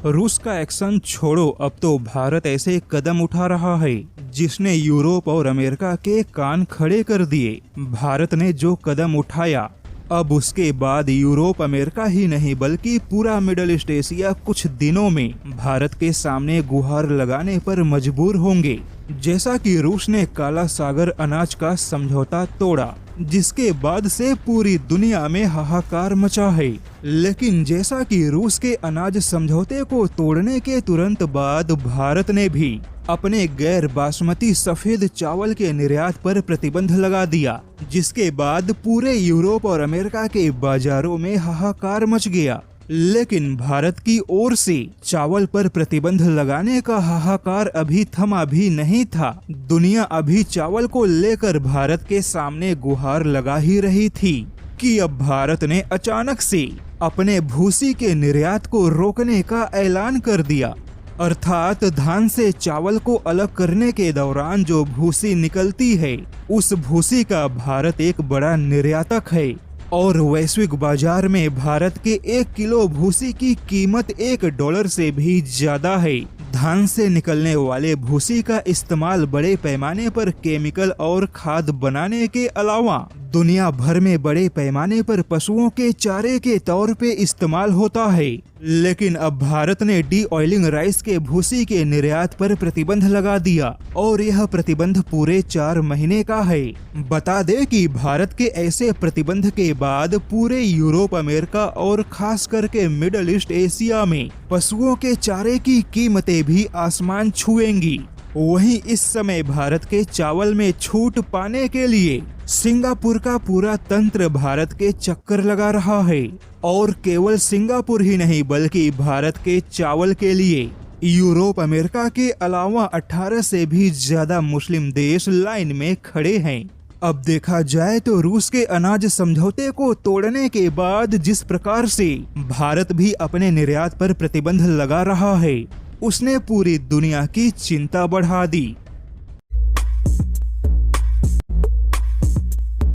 रूस का एक्शन छोड़ो, अब तो भारत ऐसे कदम उठा रहा है जिसने यूरोप और अमेरिका के कान खड़े कर दिए। भारत ने जो कदम उठाया, अब उसके बाद यूरोप अमेरिका ही नहीं बल्कि पूरा मिडल ईस्ट एशिया कुछ दिनों में भारत के सामने गुहार लगाने पर मजबूर होंगे। जैसा कि रूस ने काला सागर अनाज का समझौता तोड़ा, जिसके बाद से पूरी दुनिया में हाहाकार मचा है। लेकिन जैसा कि रूस के अनाज समझौते को तोड़ने के तुरंत बाद भारत ने भी अपने गैर बासमती सफेद चावल के निर्यात पर प्रतिबंध लगा दिया, जिसके बाद पूरे यूरोप और अमेरिका के बाजारों में हाहाकार मच गया। लेकिन भारत की ओर से चावल पर प्रतिबंध लगाने का हाहाकार अभी थमा भी नहीं था। दुनिया अभी चावल को लेकर भारत के सामने गुहार लगा ही रही थी कि अब भारत ने अचानक से अपने भूसी के निर्यात को रोकने का ऐलान कर दिया। अर्थात धान से चावल को अलग करने के दौरान जो भूसी निकलती है, उस भूसी का भारत एक बड़ा निर्यातक है और वैश्विक बाजार में भारत के 1 किलो भूसी की कीमत $1 से भी ज्यादा है। धान से निकलने वाले भूसी का इस्तेमाल बड़े पैमाने पर केमिकल और खाद बनाने के अलावा दुनिया भर में बड़े पैमाने पर पशुओं के चारे के तौर पे इस्तेमाल होता है। लेकिन अब भारत ने डी ऑयलिंग राइस के भूसी के निर्यात पर प्रतिबंध लगा दिया और यह प्रतिबंध पूरे 4 महीने का है। बता दे कि भारत के ऐसे प्रतिबंध के बाद पूरे यूरोप, अमेरिका और खास करके मिडल ईस्ट एशिया में पशुओं के चारे की कीमतें भी आसमान छुएंगी। वहीं इस समय भारत के चावल में छूट पाने के लिए सिंगापुर का पूरा तंत्र भारत के चक्कर लगा रहा है और केवल सिंगापुर ही नहीं बल्कि भारत के चावल के लिए यूरोप, अमेरिका के अलावा 18 से भी ज्यादा मुस्लिम देश लाइन में खड़े हैं। अब देखा जाए तो रूस के अनाज समझौते को तोड़ने के बाद जिस प्रकार से भारत भी अपने निर्यात पर प्रतिबंध लगा रहा है, उसने पूरी दुनिया की चिंता बढ़ा दी।